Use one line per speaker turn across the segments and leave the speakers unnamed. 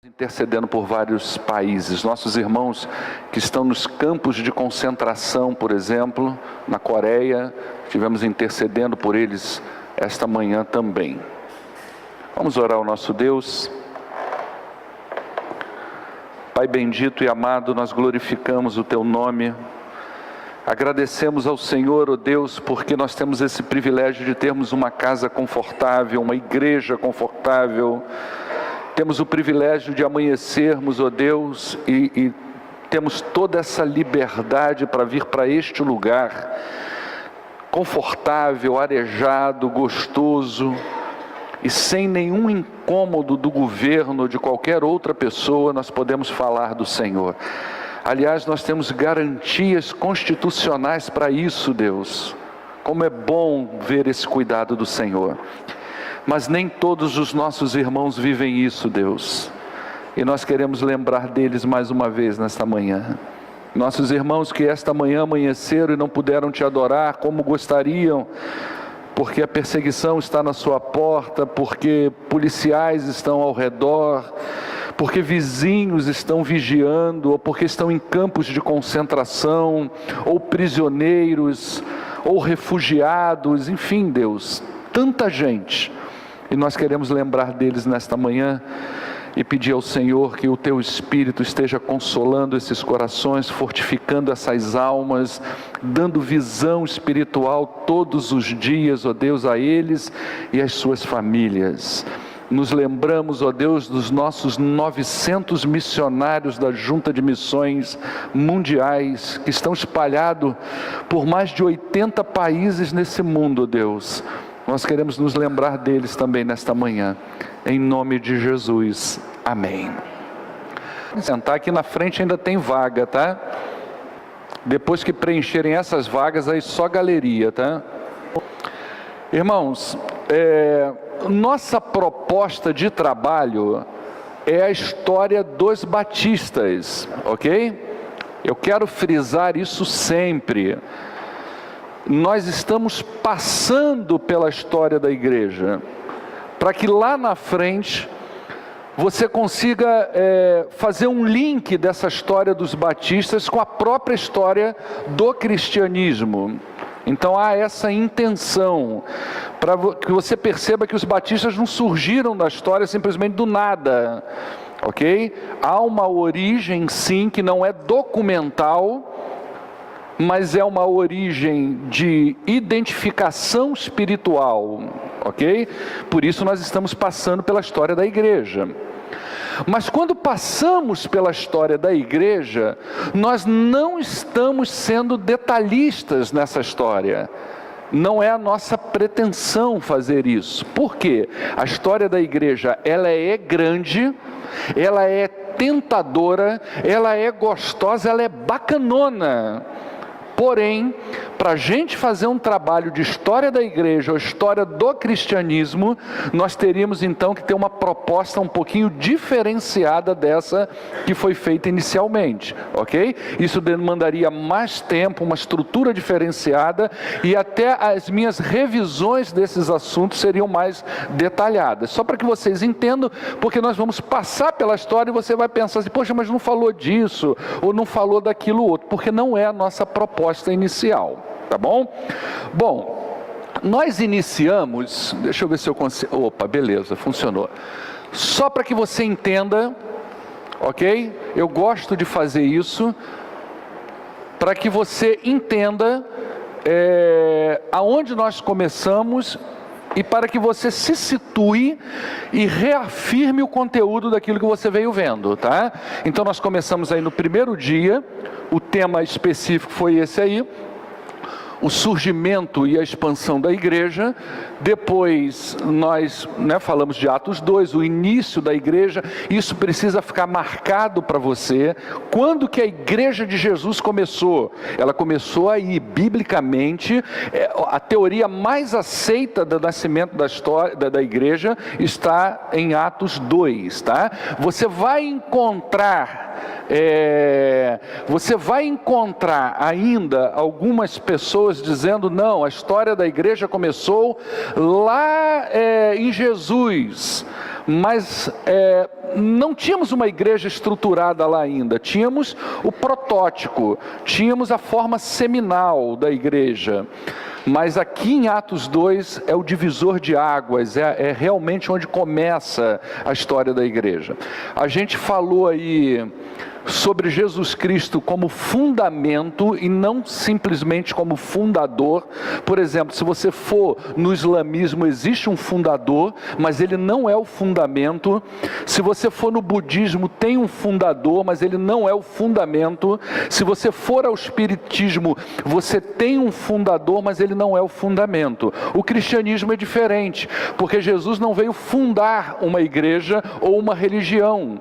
Intercedendo por vários países, nossos irmãos que estão nos campos de concentração, por exemplo, na Coreia, estivemos intercedendo por eles esta manhã também. Vamos orar ao nosso Deus. Pai bendito e amado, nós glorificamos o Teu nome, agradecemos ao Senhor, ó Deus, porque nós temos esse privilégio de termos uma casa confortável, uma igreja confortável. Temos o privilégio de amanhecermos, ó Deus, e temos toda essa liberdade para vir para este lugar, confortável, arejado, gostoso, e sem nenhum incômodo do governo ou de qualquer outra pessoa, nós podemos falar do Senhor. Aliás, nós temos garantias constitucionais para isso, Deus. Como é bom ver esse cuidado do Senhor. Mas nem todos os nossos irmãos vivem isso, Deus. E nós queremos lembrar deles mais uma vez nesta manhã. Nossos irmãos que esta manhã amanheceram e não puderam Te adorar como gostariam, porque a perseguição está na sua porta, porque policiais estão ao redor, porque vizinhos estão vigiando, ou porque estão em campos de concentração, ou prisioneiros, ou refugiados, enfim, Deus, tanta gente. E nós queremos lembrar deles nesta manhã e pedir ao Senhor que o Teu Espírito esteja consolando esses corações, fortificando essas almas, dando visão espiritual todos os dias, ó Deus, a eles e às suas famílias. Nos lembramos, ó Deus, dos nossos 900 missionários da Junta de Missões Mundiais, que estão espalhados por mais de 80 países nesse mundo, ó Deus. Nós queremos nos lembrar deles também nesta manhã, em nome de Jesus, amém. Sentar aqui na frente ainda tem vaga, tá? Depois que preencherem essas vagas, aí só galeria, tá? Irmãos, nossa proposta de trabalho é a história dos batistas, ok? Eu quero frisar isso sempre. Nós estamos passando pela história da igreja, para que lá na frente você consiga fazer um link dessa história dos batistas com a própria história do cristianismo. Então há essa intenção, para que você perceba que os batistas não surgiram da história simplesmente do nada, ok? Há uma origem sim que não é documental, mas é uma origem de identificação espiritual, ok? Por isso nós estamos passando pela história da igreja. Mas quando passamos pela história da igreja, nós não estamos sendo detalhistas nessa história. Não é a nossa pretensão fazer isso. Por quê? A história da igreja, ela é grande, ela é tentadora, ela é gostosa, ela é bacanona. Porém, para a gente fazer um trabalho de história da igreja, ou história do cristianismo, nós teríamos então que ter uma proposta um pouquinho diferenciada dessa que foi feita inicialmente, ok? Isso demandaria mais tempo, uma estrutura diferenciada, e até as minhas revisões desses assuntos seriam mais detalhadas. Só para que vocês entendam, porque nós vamos passar pela história e você vai pensar assim, poxa, mas não falou disso, ou não falou daquilo outro, porque não é a nossa proposta inicial, tá bom? Bom, nós iniciamos, deixa eu ver se eu consigo, opa, beleza, funcionou. Só para que você entenda, ok? Eu gosto de fazer isso, para que você entenda aonde nós começamos, e para que você se situe e reafirme o conteúdo daquilo que você veio vendo, tá? Então nós começamos aí no primeiro dia, o tema específico foi esse aí, o surgimento e a expansão da igreja. Depois nós falamos de Atos 2, o início da igreja. Isso precisa ficar marcado para você. Quando que a igreja de Jesus começou? Ela começou aí, biblicamente, a teoria mais aceita do nascimento da história da igreja está em Atos 2, tá? Você vai encontrar ainda algumas pessoas dizendo, não, a história da igreja começou lá em Jesus, mas não tínhamos uma igreja estruturada lá ainda, tínhamos o protótipo, tínhamos a forma seminal da igreja. Mas aqui em Atos 2 é o divisor de águas, é realmente onde começa a história da igreja. A gente falou aí sobre Jesus Cristo como fundamento e não simplesmente como fundador. Por exemplo, se você for no islamismo, existe um fundador, mas ele não é o fundamento. Se você for no budismo, tem um fundador, mas ele não é o fundamento. Se você for ao espiritismo, você tem um fundador, mas ele não é o fundamento. O cristianismo é diferente, porque Jesus não veio fundar uma igreja ou uma religião.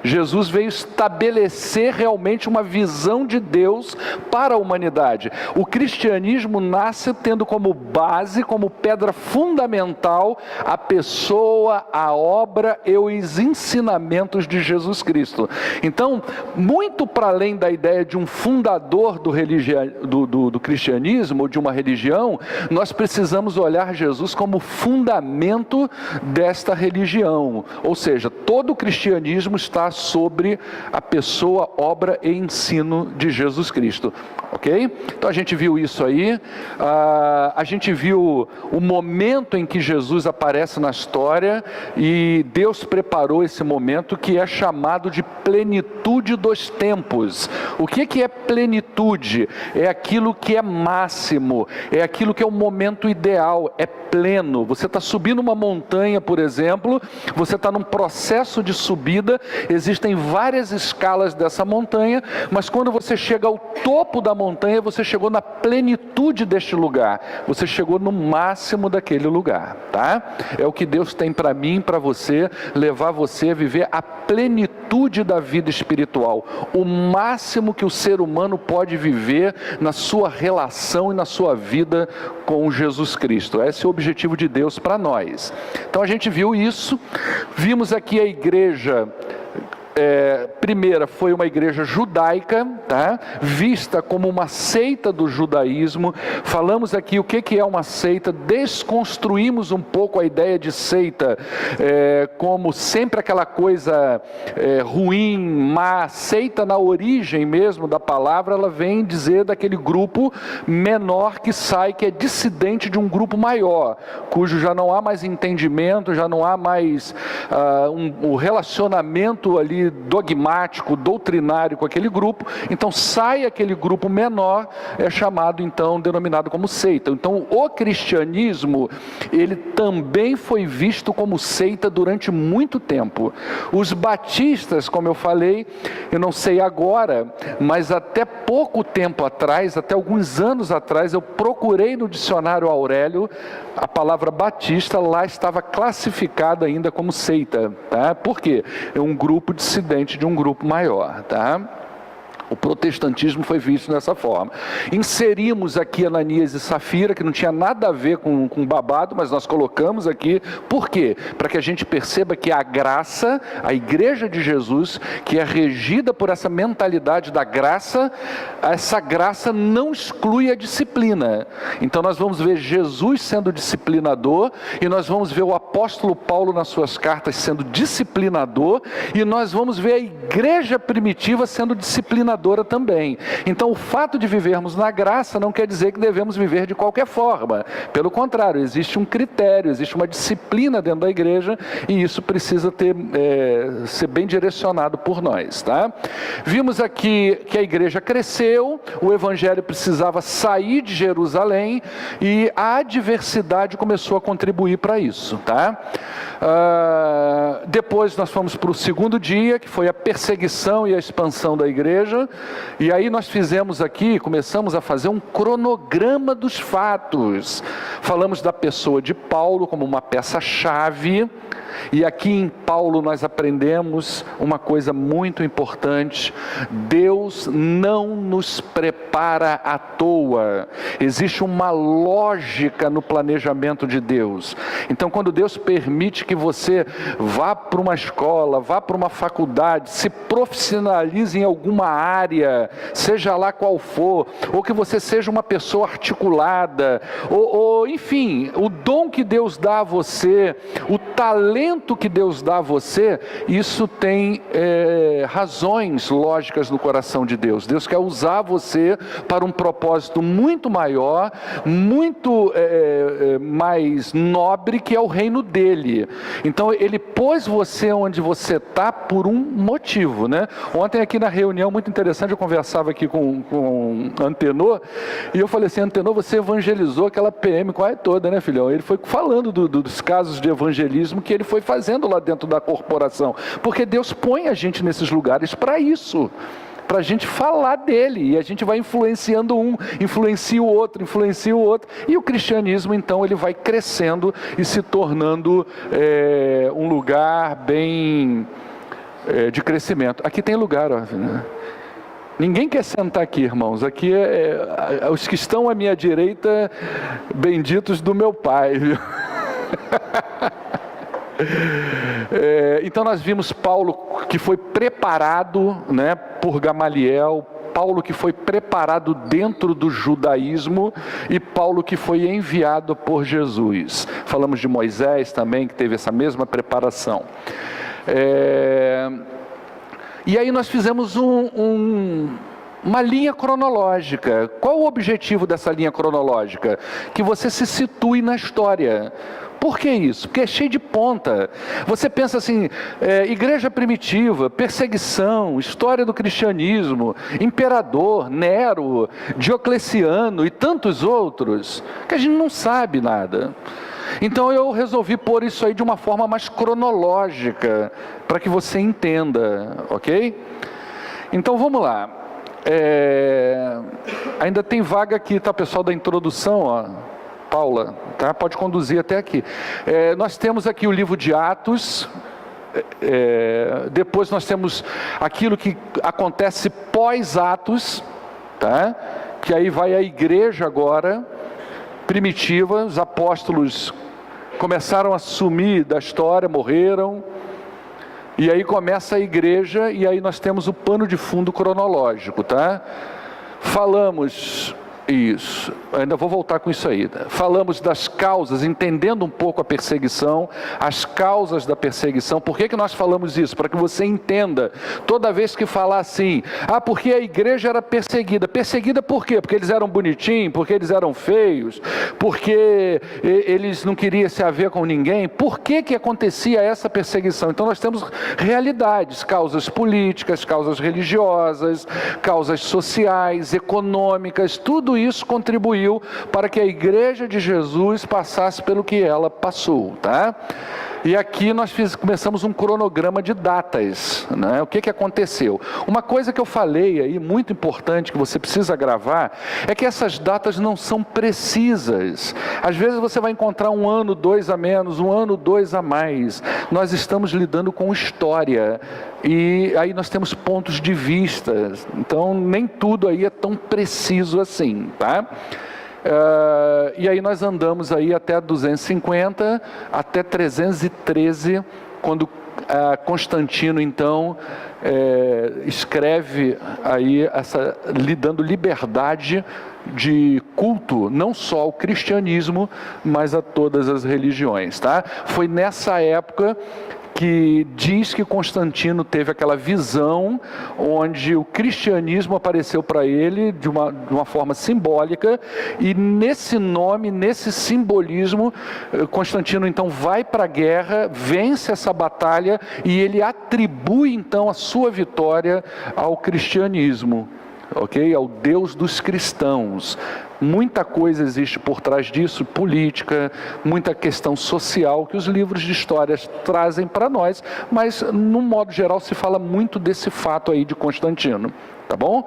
Jesus veio estabelecer realmente uma visão de Deus para a humanidade. O cristianismo nasce tendo como base, como pedra fundamental, a pessoa, a obra e os ensinamentos de Jesus Cristo. Então, muito para além da ideia de um fundador do cristianismo, ou de uma religião, nós precisamos olhar Jesus como fundamento desta religião. Ou seja, todo o cristianismo está sobre a pessoa, obra e ensino de Jesus Cristo. Ok? Então a gente viu isso aí, a gente viu o momento em que Jesus aparece na história, e Deus preparou esse momento que é chamado de plenitude dos tempos. O que é plenitude? É aquilo que é máximo, é aquilo que é o momento ideal, é pleno. Você está subindo uma montanha, por exemplo, você está num processo de subida, existem várias escalas dessa montanha, mas quando você chega ao topo da montanha, você chegou na plenitude deste lugar, você chegou no máximo daquele lugar, tá? É o que Deus tem para mim, para você, levar você a viver a plenitude da vida espiritual, o máximo que o ser humano pode viver na sua relação e na sua vida com Jesus Cristo. Esse é o objetivo de Deus para nós. Então a gente viu isso, vimos aqui a igreja. Primeira foi uma igreja judaica, tá? Vista como uma seita do judaísmo. Falamos aqui o que é uma seita, desconstruímos um pouco a ideia de seita, como sempre aquela coisa ruim, má. Seita, na origem mesmo da palavra, ela vem dizer daquele grupo menor que sai, que é dissidente de um grupo maior, cujo já não há mais entendimento, já não há mais um relacionamento ali dogmático, doutrinário com aquele grupo. Então sai aquele grupo menor, é chamado então, denominado como seita. Então o cristianismo, ele também foi visto como seita durante muito tempo. Os batistas, como eu falei, eu não sei agora, mas até pouco tempo atrás, até alguns anos atrás, eu procurei no dicionário Aurélio, a palavra batista lá estava classificada ainda como seita, tá? Por quê? É um grupo dissidente de um grupo maior, tá? O protestantismo foi visto dessa forma. Inserimos aqui Ananias e Safira, que não tinha nada a ver com babado, mas nós colocamos aqui. Por quê? Para que a gente perceba que a graça, a igreja de Jesus, que é regida por essa mentalidade da graça, essa graça não exclui a disciplina. Então nós vamos ver Jesus sendo disciplinador, e nós vamos ver o apóstolo Paulo nas suas cartas sendo disciplinador, e nós vamos ver a igreja primitiva sendo disciplinadora também. Então o fato de vivermos na graça não quer dizer que devemos viver de qualquer forma. Pelo contrário, existe um critério, existe uma disciplina dentro da igreja, e isso precisa ser bem direcionado por nós, tá? Vimos aqui que a igreja cresceu, o evangelho precisava sair de Jerusalém, e a adversidade começou a contribuir para isso, tá? Depois nós fomos para o segundo dia, que foi a perseguição e a expansão da igreja. E aí nós fizemos aqui, começamos a fazer um cronograma dos fatos. Falamos da pessoa de Paulo como uma peça-chave. E aqui em Paulo nós aprendemos uma coisa muito importante: Deus não nos prepara à toa. Existe uma lógica no planejamento de Deus. Então quando Deus permite que você vá para uma escola, vá para uma faculdade, se profissionalize em alguma área, seja lá qual for, ou que você seja uma pessoa articulada, ou enfim, o dom que Deus dá a você, o talento talento que Deus dá a você, isso tem razões lógicas no coração de Deus. Deus quer usar você para um propósito muito maior, muito mais nobre, que é o reino dele. Então Ele pôs você onde você está por um motivo, né? Ontem aqui na reunião, muito interessante, eu conversava aqui com Antenor, e eu falei assim: Antenor, você evangelizou aquela PM quase toda, né, filhão? Ele foi falando dos casos de evangelismo que ele foi fazendo lá dentro da corporação, porque Deus põe a gente nesses lugares para isso, para a gente falar dele, e a gente vai influenciando um, influencia o outro, e o cristianismo então ele vai crescendo e se tornando um lugar bem de crescimento. Aqui tem lugar, ó, né? Ninguém quer sentar aqui, irmãos. Aqui os que estão à minha direita, benditos do meu Pai, viu? Então nós vimos Paulo que foi preparado, né, por Gamaliel, Paulo que foi preparado dentro do judaísmo, e Paulo que foi enviado por Jesus. Falamos de Moisés também, que teve essa mesma preparação. E aí nós fizemos uma linha cronológica. Qual o objetivo dessa linha cronológica? Que você se situe na história. Por que isso? Porque é cheio de ponta. Você pensa assim, igreja primitiva, perseguição, história do cristianismo, imperador, Nero, Diocleciano e tantos outros, que a gente não sabe nada. Então eu resolvi pôr isso aí de uma forma mais cronológica, para que você entenda, ok? Então vamos lá. Ainda tem vaga aqui, tá, pessoal da introdução, ó. Paula, tá? Pode conduzir até aqui. Nós temos aqui o livro de Atos. Depois nós temos aquilo que acontece pós-Atos, tá? Que aí vai a igreja agora primitiva, os apóstolos começaram a sumir da história, morreram, e aí começa a igreja, e aí nós temos o pano de fundo cronológico, tá? Falamos isso, ainda vou voltar com isso aí. Falamos das causas, entendendo um pouco a perseguição, as causas da perseguição. Por que nós falamos isso? Para que você entenda, toda vez que falar assim, porque a igreja era perseguida. Perseguida por quê? Porque eles eram bonitinhos, porque eles eram feios, porque eles não queriam se haver com ninguém. Por que acontecia essa perseguição? Então nós temos realidades, causas políticas, causas religiosas, causas sociais, econômicas, tudo isso contribuiu para que a igreja de Jesus passasse pelo que ela passou, tá? E aqui nós começamos um cronograma de datas, né? O que aconteceu? Uma coisa que eu falei aí, muito importante, que você precisa gravar, é que essas datas não são precisas. Às vezes você vai encontrar 1 ano, 2 a menos, 1 ano, 2 a mais. Nós estamos lidando com história, e aí nós temos pontos de vista, então nem tudo aí é tão preciso assim, tá? E aí nós andamos aí até 250, até 313, quando Constantino então escreve aí lhe dando liberdade de culto, não só ao cristianismo, mas a todas as religiões, tá? Foi nessa época que diz que Constantino teve aquela visão onde o cristianismo apareceu para ele de uma forma simbólica, e nesse nome, nesse simbolismo, Constantino então vai para a guerra, vence essa batalha, e ele atribui então a sua vitória ao cristianismo, ok? Ao Deus dos cristãos. Muita coisa existe por trás disso, política, muita questão social que os livros de histórias trazem para nós, mas no modo geral se fala muito desse fato aí de Constantino, tá bom?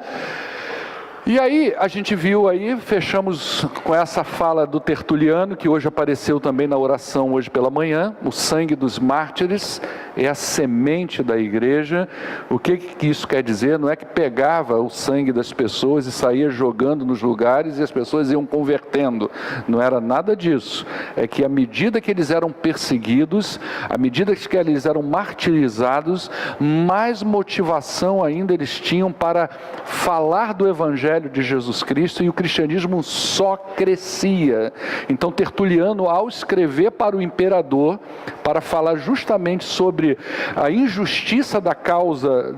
E aí a gente viu aí, fechamos com essa fala do Tertuliano, que hoje apareceu também na oração hoje pela manhã: o sangue dos mártires é a semente da igreja. O que isso quer dizer? Não é que pegava o sangue das pessoas e saía jogando nos lugares e as pessoas iam convertendo, não era nada disso. É que à medida que eles eram perseguidos, à medida que eles eram martirizados, mais motivação ainda eles tinham para falar do evangelho Evangelho de Jesus Cristo, e o cristianismo só crescia. Então Tertuliano, ao escrever para o imperador, para falar justamente sobre a injustiça da causa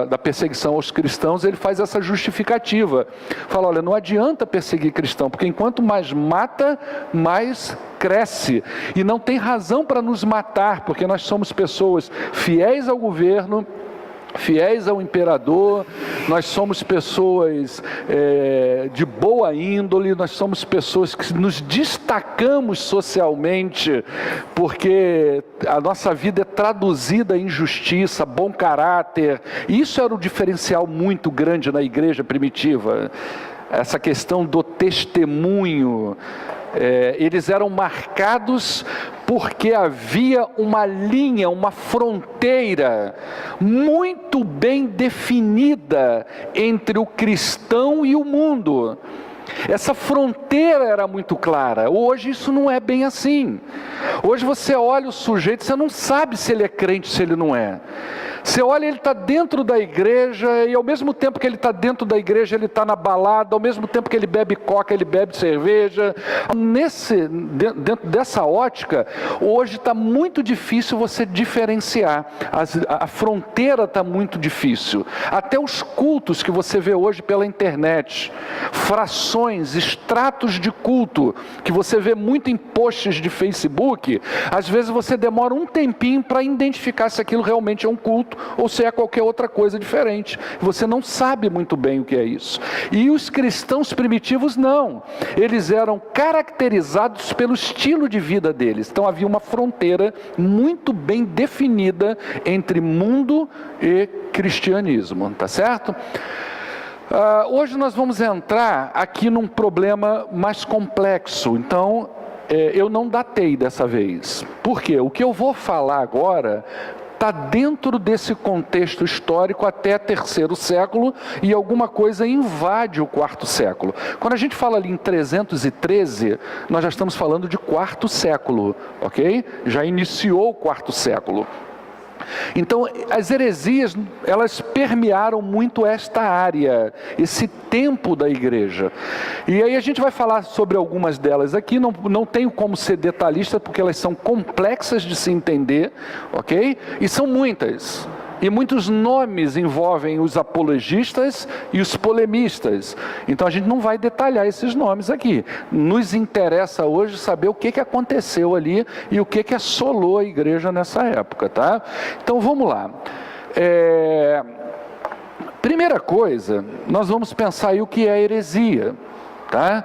da perseguição aos cristãos, ele faz essa justificativa. Fala, olha, não adianta perseguir cristão, porque enquanto mais mata, mais cresce. E não tem razão para nos matar, porque nós somos pessoas fiéis ao governo, fiéis ao imperador, nós somos pessoas de boa índole, nós somos pessoas que nos destacamos socialmente, porque a nossa vida é traduzida em justiça, bom caráter. E isso era um diferencial muito grande na igreja primitiva, essa questão do testemunho. Eles eram marcados porque havia uma linha, uma fronteira muito bem definida entre o cristão e o mundo. Essa fronteira era muito clara. Hoje isso não é bem assim. Hoje você olha o sujeito, você não sabe se ele é crente, se ele não é. Você olha, ele está dentro da igreja, e ao mesmo tempo que ele está dentro da igreja, ele está na balada, ao mesmo tempo que ele bebe coca, ele bebe cerveja. Dentro dessa ótica, hoje está muito difícil você diferenciar. A fronteira está muito difícil. Até os cultos que você vê hoje pela internet, frações, extratos de culto, que você vê muito em posts de Facebook, às vezes você demora um tempinho para identificar se aquilo realmente é um culto, ou se é qualquer outra coisa diferente. Você não sabe muito bem o que é isso. E os cristãos primitivos não. Eles eram caracterizados pelo estilo de vida deles. Então havia uma fronteira muito bem definida entre mundo e cristianismo, tá certo? Hoje nós vamos entrar aqui num problema mais complexo. Então, eu não datei dessa vez. Por quê? O que eu vou falar agora está dentro desse contexto histórico até terceiro século, e alguma coisa invade o quarto século. Quando a gente fala ali em 313, nós já estamos falando de quarto século, ok? Já iniciou o quarto século. Então, as heresias, elas permearam muito esta área, esse tempo da igreja. E aí a gente vai falar sobre algumas delas aqui, não tenho como ser detalhista, porque elas são complexas de se entender, ok? E são muitas. E muitos nomes envolvem os apologistas e os polemistas. Então a gente não vai detalhar esses nomes aqui. Nos interessa hoje saber o que aconteceu ali e o que assolou a igreja nessa época, tá? Então vamos lá. Primeira coisa, nós vamos pensar aí o que é heresia, tá?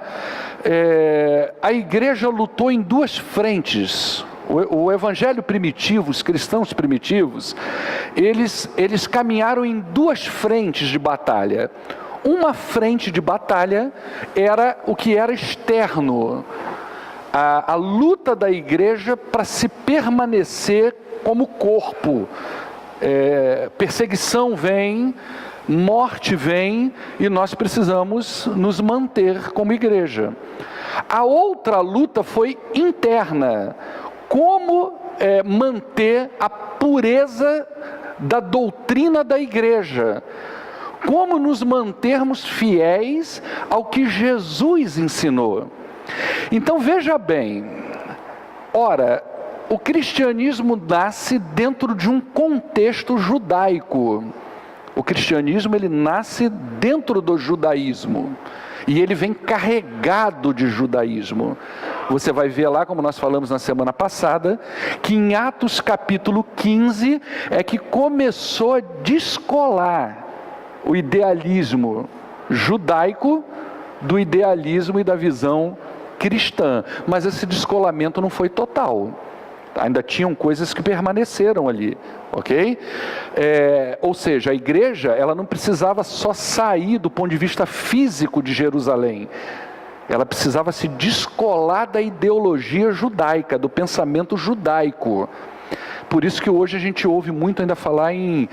A igreja lutou em duas frentes. O evangelho primitivo, os cristãos primitivos, eles caminharam em duas frentes de batalha. Uma frente de batalha era o que era externo, a luta da igreja para se permanecer como corpo. Perseguição vem, morte vem, e nós precisamos nos manter como igreja. A outra luta foi interna. Como manter a pureza da doutrina da igreja? Como nos mantermos fiéis ao que Jesus ensinou? Então veja bem, ora, o cristianismo nasce dentro de um contexto judaico. O cristianismo, ele nasce dentro do judaísmo. E ele vem carregado de judaísmo. Você vai ver lá, como nós falamos na semana passada, que em Atos capítulo 15 é que começou a descolar o idealismo judaico do idealismo e da visão cristã. Mas esse descolamento não foi total. Ainda tinham coisas que permaneceram ali, ok? Ou seja, a igreja, ela não precisava só sair do ponto de vista físico de Jerusalém. Ela precisava se descolar da ideologia judaica, do pensamento judaico. Por isso que hoje a gente ouve muito ainda falar em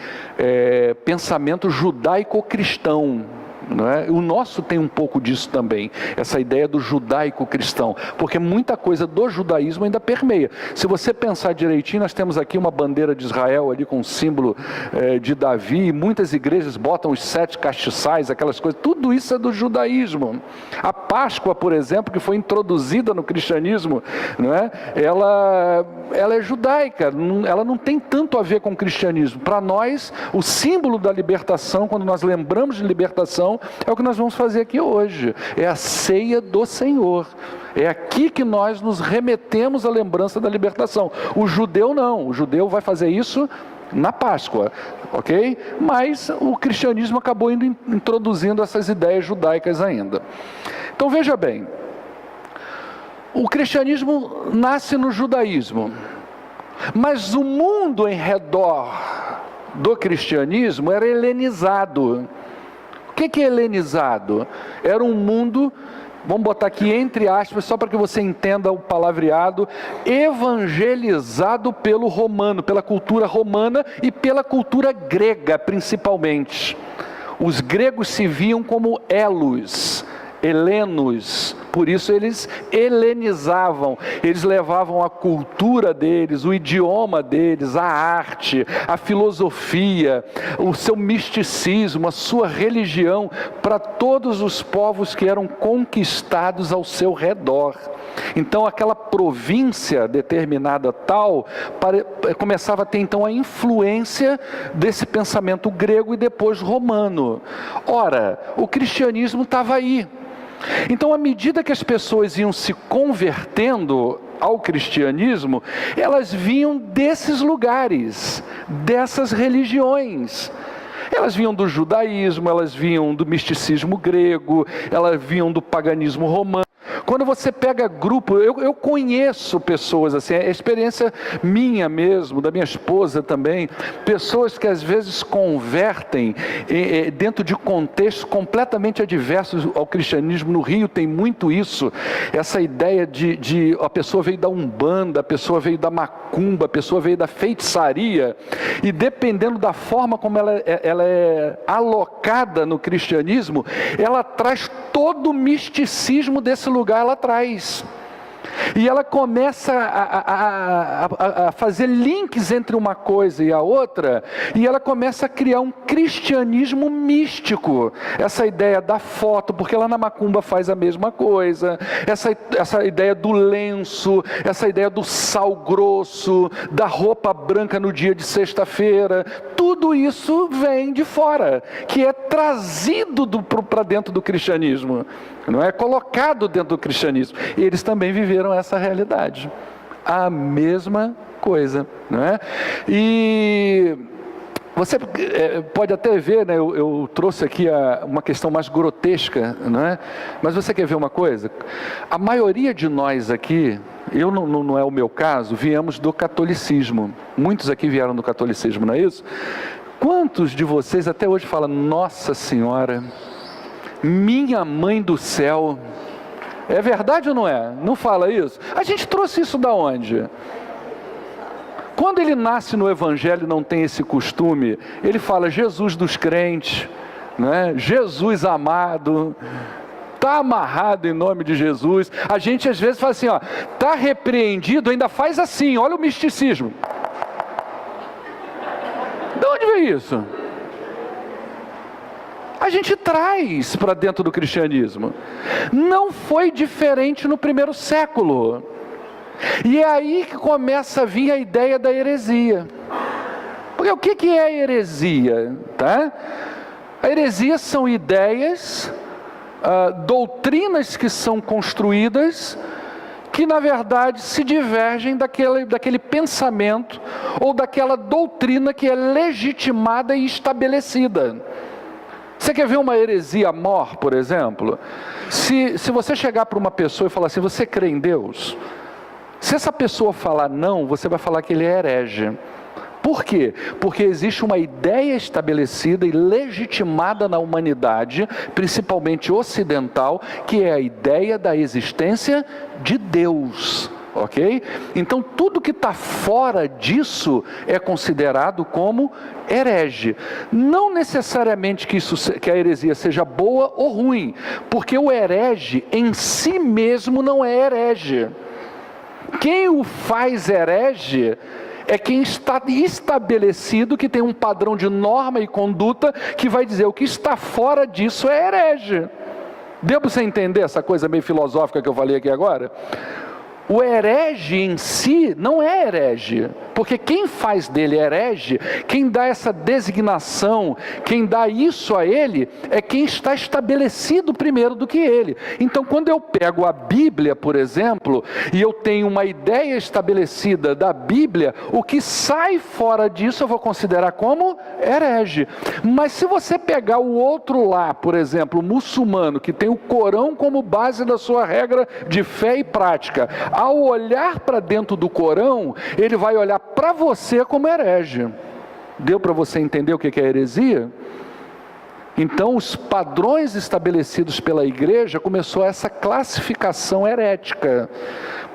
pensamento judaico-cristão. não é? O nosso tem um pouco disso também, essa ideia do judaico-cristão, porque muita coisa do judaísmo ainda permeia. Se você pensar direitinho, nós temos aqui uma bandeira de Israel ali com o símbolo de Davi, e muitas igrejas botam os 7 castiçais, aquelas coisas, tudo isso é do judaísmo. A Páscoa, por exemplo, que foi introduzida no cristianismo, não é? Ela é judaica, ela não tem tanto a ver com o cristianismo. Para nós, o símbolo da libertação, quando nós lembramos de libertação, é o que nós vamos fazer aqui hoje, é a ceia do Senhor. É aqui que nós nos remetemos à lembrança da libertação. O judeu não, o judeu vai fazer isso na Páscoa, ok? Mas o cristianismo acabou introduzindo essas ideias judaicas ainda. Então veja bem, o cristianismo nasce no judaísmo, mas o mundo em redor do cristianismo era helenizado. O que é helenizado? Era um mundo, vamos botar aqui entre aspas, só para que você entenda o palavreado, evangelizado pelo romano, pela cultura romana e pela cultura grega principalmente. Os gregos se viam como helos, helenos, por isso eles helenizavam, eles levavam a cultura deles, o idioma deles, a arte, a filosofia, o seu misticismo, a sua religião para todos os povos que eram conquistados ao seu redor. Então aquela província determinada tal, começava a ter então a influência desse pensamento grego e depois romano. Ora, o cristianismo estava aí. Então, à medida que as pessoas iam se convertendo ao cristianismo, elas vinham desses lugares, dessas religiões. Elas vinham do judaísmo, elas vinham do misticismo grego, elas vinham do paganismo romano. Quando você pega grupo, eu conheço pessoas assim, é experiência minha mesmo, da minha esposa também, pessoas que às vezes convertem dentro de contextos completamente adversos ao cristianismo. No Rio tem muito isso, essa ideia de a pessoa veio da Umbanda, a pessoa veio da Macumba, a pessoa veio da feitiçaria, e dependendo da forma como ela é alocada no cristianismo, ela traz todo o misticismo desse lugar lá atrás. E ela começa a fazer links entre uma coisa e a outra, e ela começa a criar um cristianismo místico. Essa ideia da foto, porque lá na Macumba faz a mesma coisa, essa ideia do lenço, essa ideia do sal grosso, da roupa branca no dia de sexta-feira, tudo isso vem de fora, que é trazido para dentro do cristianismo, não é colocado dentro do cristianismo. E eles também viveram essa realidade, a mesma coisa, não é? E você pode até ver, né, eu trouxe aqui uma questão mais grotesca, não é? Mas você quer ver uma coisa? A maioria de nós aqui, não é o meu caso, viemos do catolicismo. Muitos aqui vieram do catolicismo, não é isso? Quantos de vocês até hoje falam, Nossa Senhora, minha mãe do céu? É verdade ou não é? Não fala isso? A gente trouxe isso da onde? Quando ele nasce no Evangelho, não tem esse costume, ele fala Jesus dos crentes, né? Jesus amado, está amarrado em nome de Jesus. A gente às vezes fala assim, está repreendido, ainda faz assim, olha o misticismo. De onde vem isso? A gente traz para dentro do cristianismo. Não foi diferente no primeiro século. E é aí que começa a vir a ideia da heresia. Porque o que é a heresia? Tá? A heresia são ideias, doutrinas que são construídas, que na verdade se divergem daquele pensamento ou daquela doutrina que é legitimada e estabelecida. Você quer ver uma heresia mor, por exemplo? Se você chegar para uma pessoa e falar assim, você crê em Deus? Se essa pessoa falar não, você vai falar que ele é herege. Por quê? Porque existe uma ideia estabelecida e legitimada na humanidade, principalmente ocidental, que é a ideia da existência de Deus. ok? Então tudo que está fora disso é considerado como herege. Não necessariamente que a heresia seja boa ou ruim, porque o herege em si mesmo não é herege. Quem o faz herege é quem está estabelecido, que tem um padrão de norma e conduta, que vai dizer o que está fora disso é herege. Deu para você entender essa coisa meio filosófica que eu falei aqui agora? O herege em si não é herege, porque quem faz dele herege, quem dá essa designação, quem dá isso a ele, é quem está estabelecido primeiro do que ele. Então quando eu pego a Bíblia, por exemplo, e eu tenho uma ideia estabelecida da Bíblia, o que sai fora disso eu vou considerar como herege. Mas se você pegar o outro lá, por exemplo, o muçulmano, que tem o Corão como base da sua regra de fé e prática, ao olhar para dentro do Corão, ele vai olhar para você como herege. Deu para você entender o que é heresia? Então, os padrões estabelecidos pela igreja começou essa classificação herética.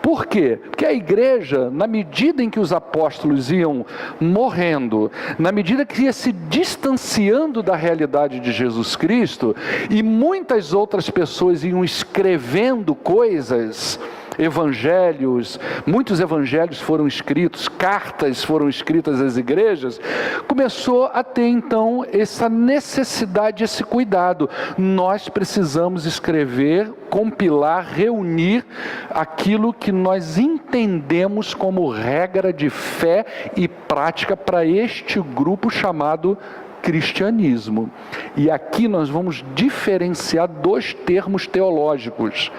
Por quê? Porque a igreja, na medida em que os apóstolos iam morrendo, na medida que ia se distanciando da realidade de Jesus Cristo, e muitas outras pessoas iam escrevendo coisas, evangelhos, muitos evangelhos foram escritos, cartas foram escritas às igrejas, começou a ter então essa necessidade, esse cuidado. Nós precisamos escrever, compilar, reunir aquilo que nós entendemos como regra de fé e prática para este grupo chamado cristianismo. E aqui nós vamos diferenciar dois termos teológicos: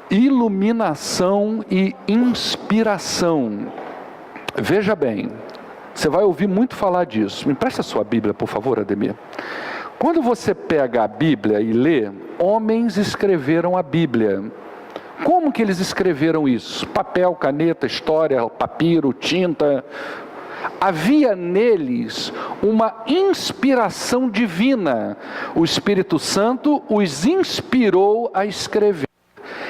iluminação e inspiração. Veja bem, você vai ouvir muito falar disso. Me empresta a sua Bíblia, por favor, Ademir. Quando você pega a Bíblia e lê, homens escreveram a Bíblia. Como que eles escreveram isso? Papel, caneta, história, papiro, tinta. Havia neles uma inspiração divina. O Espírito Santo os inspirou a escrever.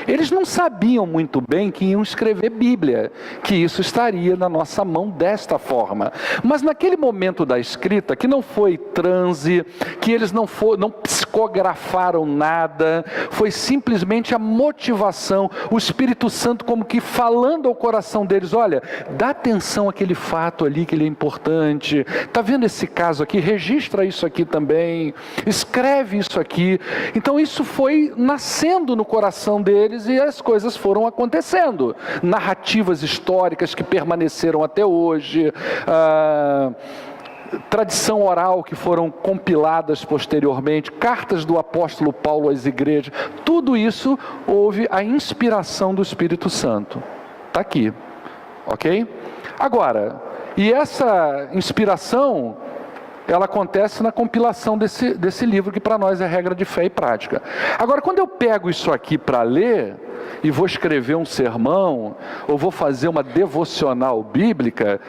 Eles não sabiam muito bem que iam escrever Bíblia, que isso estaria na nossa mão desta forma. Mas naquele momento da escrita, que não foi transe, que eles não psicografaram nada, foi simplesmente a motivação, o Espírito Santo como que falando ao coração deles: olha, dá atenção àquele fato ali que ele é importante, está vendo esse caso aqui, registra isso aqui também, escreve isso aqui. Então isso foi nascendo no coração deles, e as coisas foram acontecendo. Narrativas históricas que permaneceram até hoje, tradição oral que foram compiladas posteriormente, cartas do apóstolo Paulo às igrejas, tudo isso houve a inspiração do Espírito Santo. Está aqui, ok? Agora, e essa inspiração, ela acontece na compilação desse livro, que para nós é regra de fé e prática. Agora, quando eu pego isso aqui para ler, e vou escrever um sermão, ou vou fazer uma devocional bíblica,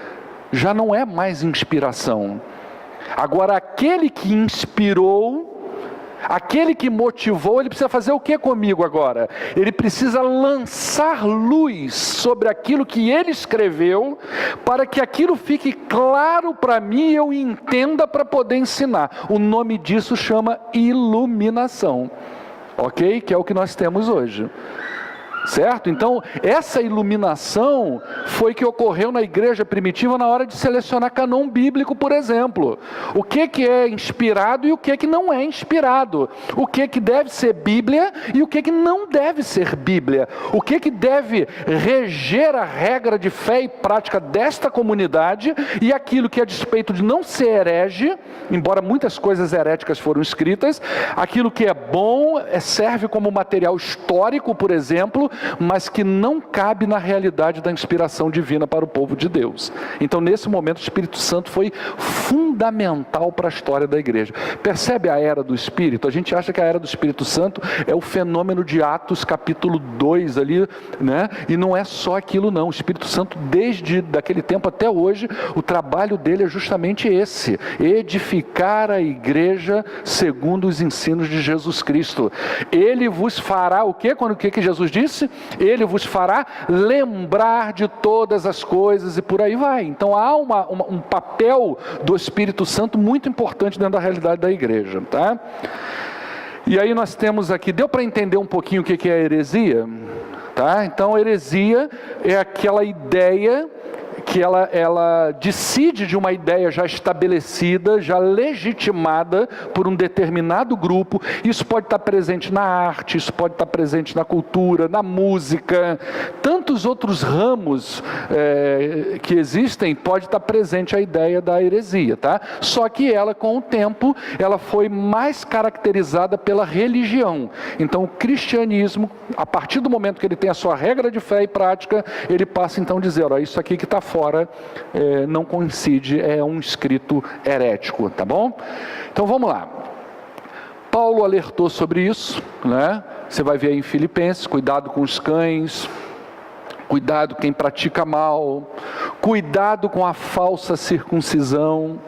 já não é mais inspiração. Agora, aquele que inspirou, aquele que motivou, ele precisa fazer o que comigo agora? Ele precisa lançar luz sobre aquilo que ele escreveu, para que aquilo fique claro para mim e eu entenda para poder ensinar. O nome disso chama iluminação, ok? Que é o que nós temos hoje. Certo? Então, essa iluminação foi que ocorreu na igreja primitiva na hora de selecionar canon bíblico, por exemplo. O que é inspirado e o que não é inspirado. O que deve ser Bíblia e o que não deve ser Bíblia. O que deve reger a regra de fé e prática desta comunidade, e aquilo que, a despeito de não ser herege, embora muitas coisas heréticas foram escritas, aquilo que é bom serve como material histórico, por exemplo, mas que não cabe na realidade da inspiração divina para o povo de Deus. Então, nesse momento, o Espírito Santo foi fundamental para a história da igreja. Percebe a era do Espírito? A gente acha que a era do Espírito Santo é o fenômeno de Atos capítulo 2 ali, né? E não é só aquilo não. O Espírito Santo, desde daquele tempo até hoje, o trabalho dele é justamente esse: edificar a igreja segundo os ensinos de Jesus Cristo. Ele vos fará o quê? Quando o que Jesus disse? disse, ele vos fará lembrar de todas as coisas e por aí vai. Então há um papel do Espírito Santo muito importante dentro da realidade da igreja, tá? E aí nós temos aqui, deu para entender um pouquinho o que é a heresia? Tá? Então a heresia é aquela ideia que ela decide de uma ideia já estabelecida, já legitimada por um determinado grupo. Isso pode estar presente na arte, isso pode estar presente na cultura, na música, tantos outros ramos que existem, pode estar presente a ideia da heresia, tá? Só que ela, com o tempo, ela foi mais caracterizada pela religião. Então o cristianismo, a partir do momento que ele tem a sua regra de fé e prática, ele passa então a dizer, ó, isso aqui que está fora não coincide, é um escrito herético, tá bom? Então vamos lá. Paulo alertou sobre isso, né? Você vai ver aí em Filipenses, cuidado com os cães, cuidado quem pratica mal, cuidado com a falsa circuncisão,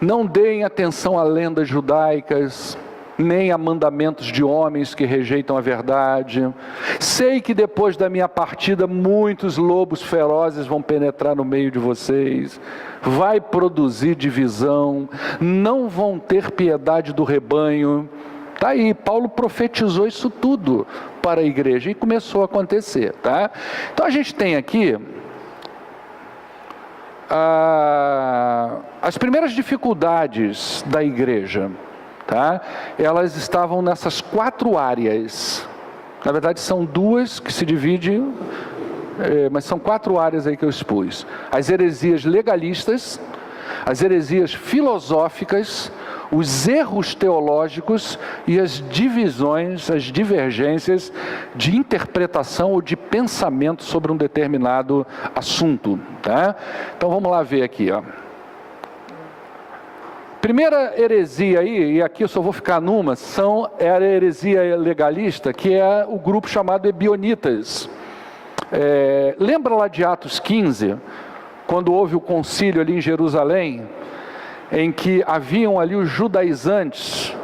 não deem atenção a lendas judaicas, nem a mandamentos de homens que rejeitam a verdade. Sei que depois da minha partida muitos lobos ferozes vão penetrar no meio de vocês, vai produzir divisão, não vão ter piedade do rebanho. Está aí, Paulo profetizou isso tudo para a igreja e começou a acontecer, tá? Então a gente tem aqui as primeiras dificuldades da igreja. Tá? Elas estavam nessas 4 áreas. Na verdade são 2 que se dividem, mas são 4 áreas aí que eu expus. As heresias legalistas, as heresias filosóficas, os erros teológicos e as divisões, as divergências de interpretação ou de pensamento sobre um determinado assunto. Tá? Então vamos lá ver aqui, ó. Primeira heresia aí, e aqui eu só vou ficar numa, é a heresia legalista, que é o grupo chamado Ebionitas. Lembra lá de Atos 15, quando houve o concílio ali em Jerusalém, em que haviam ali os judaizantes,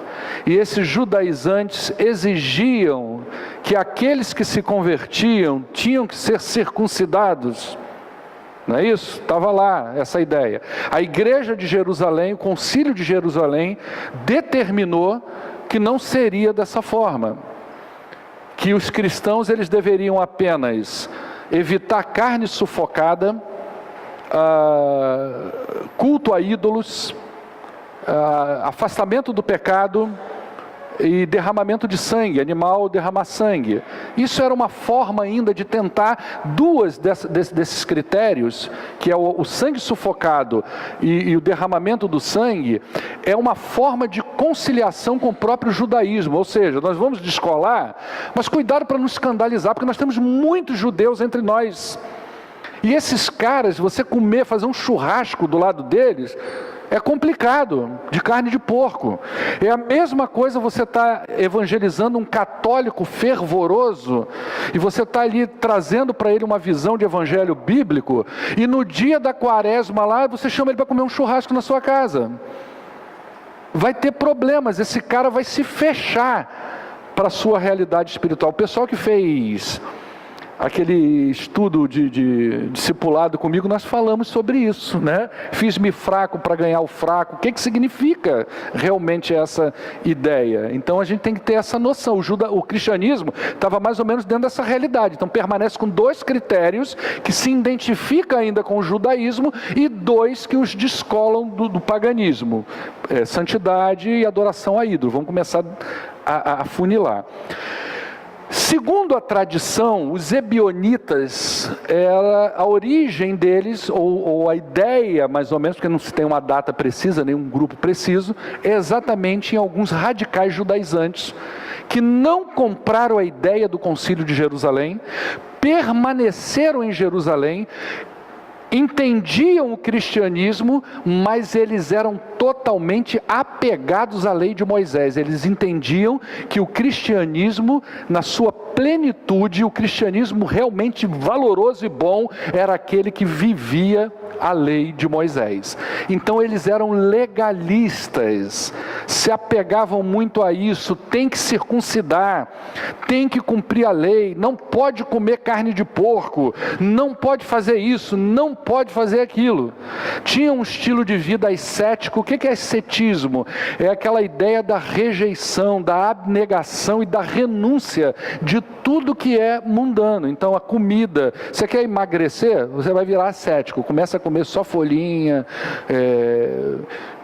e esses judaizantes exigiam que aqueles que se convertiam tinham que ser circuncidados. Não é isso? Estava lá essa ideia. A igreja de Jerusalém, o concílio de Jerusalém, determinou que não seria dessa forma. Que os cristãos eles deveriam apenas evitar carne sufocada, culto a ídolos, afastamento do pecado e derramamento de sangue, animal derramar sangue. Isso era uma forma ainda de tentar 2 desses critérios, que é o sangue sufocado e o derramamento do sangue, é uma forma de conciliação com o próprio judaísmo. Ou seja, nós vamos descolar, mas cuidado para não escandalizar, porque nós temos muitos judeus entre nós. E esses caras, você comer, fazer um churrasco do lado deles, é complicado, de carne de porco. É a mesma coisa você está evangelizando um católico fervoroso, e você está ali trazendo para ele uma visão de evangelho bíblico, e no dia da quaresma lá, você chama ele para comer um churrasco na sua casa. Vai ter problemas, esse cara vai se fechar para a sua realidade espiritual. O pessoal que fez aquele estudo de discipulado comigo, nós falamos sobre isso, né? Fiz-me fraco para ganhar o fraco. O que significa realmente essa ideia? Então a gente tem que ter essa noção. O cristianismo estava mais ou menos dentro dessa realidade. Então permanece com 2 critérios que se identifica ainda com o judaísmo e 2 que os descolam do paganismo. Santidade e adoração a ídolo. Vamos começar a funilar. Segundo a tradição, os ebionitas, a origem deles, ou a ideia mais ou menos, porque não se tem uma data precisa, nem um grupo preciso, é exatamente em alguns radicais judaizantes, que não compraram a ideia do concílio de Jerusalém, permaneceram em Jerusalém, entendiam o cristianismo, mas eles eram totalmente apegados à lei de Moisés. Eles entendiam que o cristianismo, na sua plenitude, o cristianismo realmente valoroso e bom, era aquele que vivia a lei de Moisés. Então eles eram legalistas, se apegavam muito a isso, tem que circuncidar, tem que cumprir a lei, não pode comer carne de porco, não pode fazer isso, não pode fazer aquilo. Tinha um estilo de vida ascético. O que é ascetismo? É aquela ideia da rejeição, da abnegação e da renúncia de tudo que é mundano. Então a comida, você quer emagrecer? Você vai virar ascético, começa a comer só folhinha,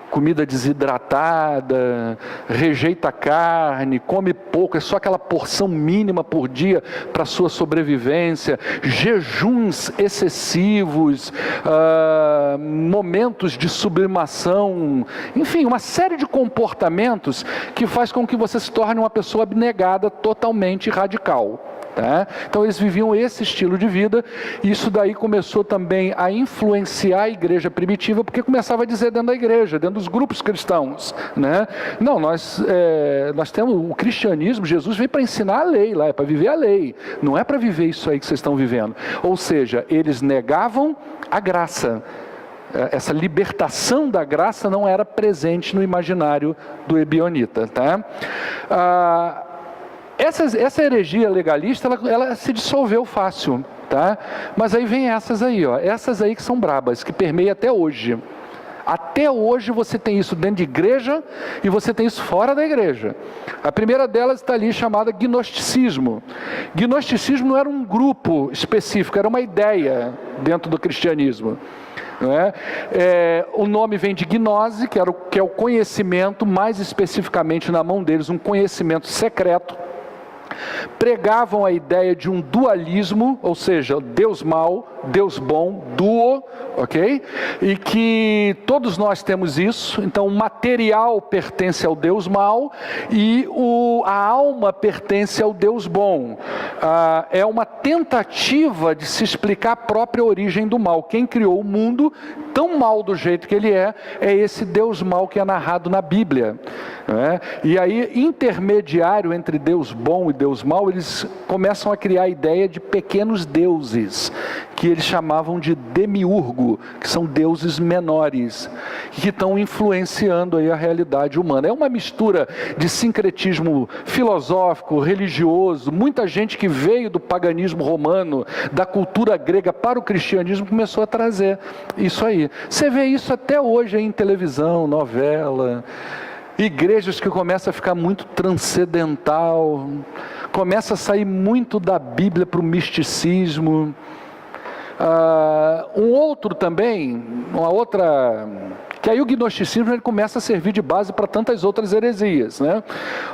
comida desidratada, rejeita carne, come pouco, é só aquela porção mínima por dia para a sua sobrevivência, jejuns excessivos, momentos de sublimação, enfim, uma série de comportamentos que faz com que você se torne uma pessoa abnegada, totalmente radical. Tá? Então eles viviam esse estilo de vida, e isso daí começou também a influenciar a igreja primitiva, porque começava a dizer dentro da igreja, dentro dos grupos cristãos, né? Não, nós temos o cristianismo, Jesus veio para ensinar a lei lá, é para viver a lei, não é para viver isso aí que vocês estão vivendo. Ou seja, eles negavam a graça. Essa libertação da graça não era presente no imaginário do ebionita, tá? Essa heregia legalista, ela se dissolveu fácil, tá? Mas aí vem essas aí, ó, essas aí que são brabas, que permeiam até hoje. Até hoje você tem isso dentro de igreja e você tem isso fora da igreja. A primeira delas está ali, chamada gnosticismo. Gnosticismo não era um grupo específico, era uma ideia dentro do cristianismo. Não é? O nome vem de gnose, que é o conhecimento, mais especificamente na mão deles, um conhecimento secreto. Pregavam a ideia de um dualismo, ou seja, Deus mau, Deus bom, duo, ok? E que todos nós temos isso. Então o material pertence ao Deus mau e a alma pertence ao Deus bom. É uma tentativa de se explicar a própria origem do mal. Quem criou o mundo tão mal do jeito que ele é esse Deus mau que é narrado na Bíblia, né? E aí, intermediário entre Deus bom e Deus mau, eles começam a criar a ideia de pequenos deuses, que eles chamavam de demiurgo, que são deuses menores, que estão influenciando aí a realidade humana. É uma mistura de sincretismo filosófico, religioso. Muita gente que veio do paganismo romano, da cultura grega para o cristianismo, começou a trazer isso aí. Você vê isso até hoje aí em televisão, novela, igrejas que começam a ficar muito transcendental, começa a sair muito da Bíblia para o misticismo. Um outro também, uma outra, que aí o gnosticismo ele começa a servir de base para tantas outras heresias, né?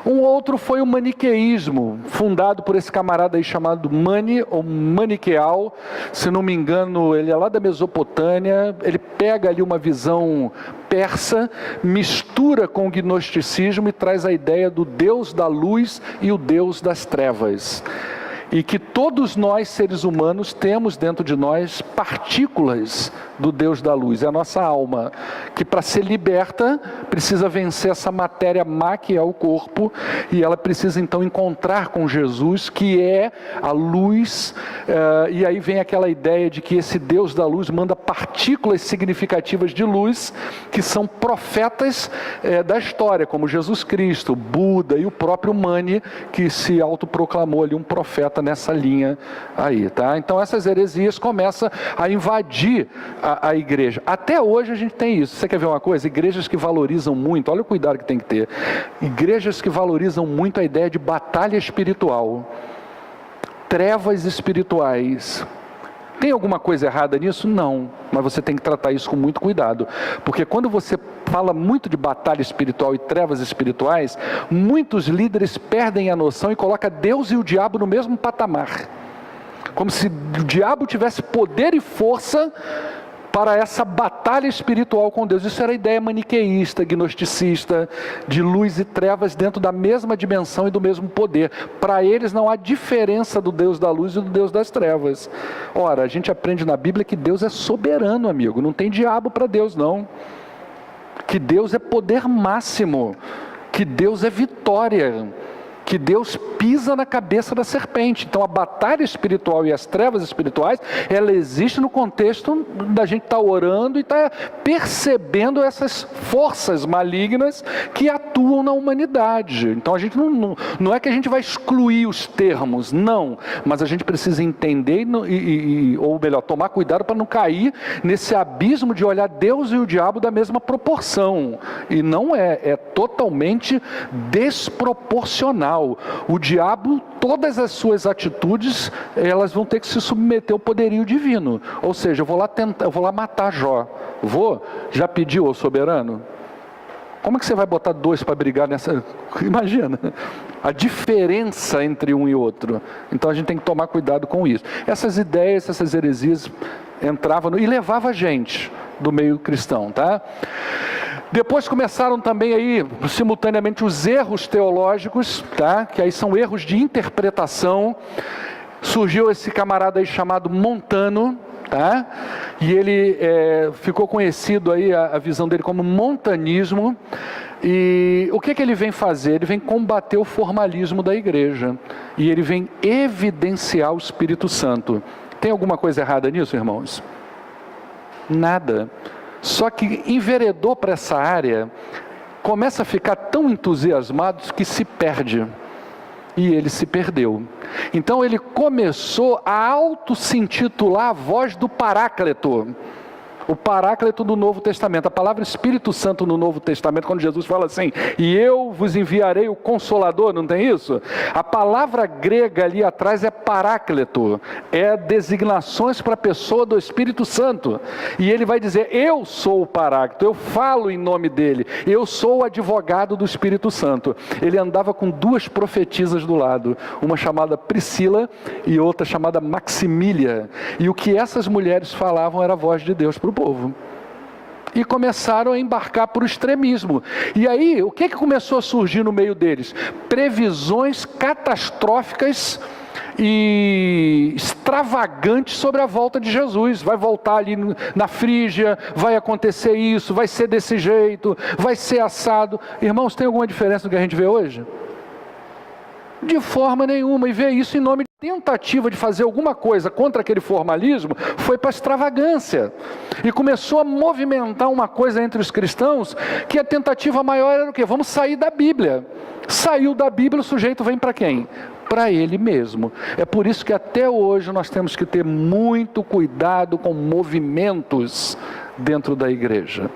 Um outro foi o maniqueísmo, fundado por esse camarada aí chamado Mani, ou Maniqueal, se não me engano, ele é lá da Mesopotâmia. Ele pega ali uma visão persa, mistura com o gnosticismo e traz a ideia do Deus da luz e o Deus das trevas. E que todos nós, seres humanos, temos dentro de nós partículas do Deus da luz, é a nossa alma, que para ser liberta, precisa vencer essa matéria má que é o corpo, e ela precisa então encontrar com Jesus, que é a luz, e aí vem aquela ideia de que esse Deus da luz manda partículas significativas de luz, que são profetas da história, como Jesus Cristo, Buda e o próprio Mani, que se autoproclamou ali um profeta nessa linha aí, tá? Então essas heresias começam a invadir a igreja. Até hoje a gente tem isso. Você quer ver uma coisa? Igrejas que valorizam muito, olha o cuidado que tem que ter. Igrejas que valorizam muito a ideia de batalha espiritual, trevas espirituais. Tem alguma coisa errada nisso? Não, mas você tem que tratar isso com muito cuidado, porque quando você fala muito de batalha espiritual e trevas espirituais, muitos líderes perdem a noção e colocam Deus e o diabo no mesmo patamar, como se o diabo tivesse poder e força para essa batalha espiritual com Deus. Isso era a ideia maniqueísta, gnosticista, de luz e trevas dentro da mesma dimensão e do mesmo poder. Para eles não há diferença do Deus da luz e do Deus das trevas. Ora, a gente aprende na Bíblia que Deus é soberano, amigo, não tem diabo para Deus não. Que Deus é poder máximo, que Deus é vitória, que Deus pisa na cabeça da serpente. Então a batalha espiritual e as trevas espirituais, ela existe no contexto da gente estar orando e estar percebendo essas forças malignas que atuam na humanidade. Então a gente não é que a gente vai excluir os termos, não, mas a gente precisa entender ou melhor, tomar cuidado para não cair nesse abismo de olhar Deus e o diabo da mesma proporção. E não é totalmente desproporcional. O diabo, todas as suas atitudes, elas vão ter que se submeter ao poderio divino. Ou seja, eu vou lá matar Jó. Já pediu ao soberano? Como é que você vai botar dois para brigar nessa... Imagina, a diferença entre um e outro. Então a gente tem que tomar cuidado com isso. Essas ideias, essas heresias entravam e levavam a gente do meio cristão, tá? Depois começaram também aí, simultaneamente, os erros teológicos, tá? Que aí são erros de interpretação. Surgiu esse camarada aí chamado Montano, tá? E ele ficou conhecido aí, a visão dele como montanismo. E o que ele vem fazer? Ele vem combater o formalismo da igreja. E ele vem evidenciar o Espírito Santo. Tem alguma coisa errada nisso, irmãos? Nada. Só que enveredou para essa área, começa a ficar tão entusiasmado que se perde. E ele se perdeu. Então ele começou a se intitular a voz do Paráclito. O Paráclito do Novo Testamento. A palavra Espírito Santo no Novo Testamento, quando Jesus fala assim, e eu vos enviarei o Consolador, não tem isso? A palavra grega ali atrás é Paráclito, é designações para a pessoa do Espírito Santo. E ele vai dizer, eu sou o Paráclito, eu falo em nome dele, eu sou o advogado do Espírito Santo. Ele andava com duas profetisas do lado, uma chamada Priscila e outra chamada Maximília. E o que essas mulheres falavam era a voz de Deus para o povo. E começaram a embarcar para o extremismo. E aí, o que começou a surgir no meio deles? Previsões catastróficas e extravagantes sobre a volta de Jesus. Vai voltar ali na Frígia, vai acontecer isso, vai ser desse jeito, vai ser assado. Irmãos, tem alguma diferença do que a gente vê hoje? De forma nenhuma. E ver isso em nome de tentativa de fazer alguma coisa contra aquele formalismo, foi para a extravagância. E começou a movimentar uma coisa entre os cristãos, que a tentativa maior era o quê? Vamos sair da Bíblia. Saiu da Bíblia, o sujeito vem para quem? Para ele mesmo. É por isso que até hoje nós temos que ter muito cuidado com movimentos dentro da igreja.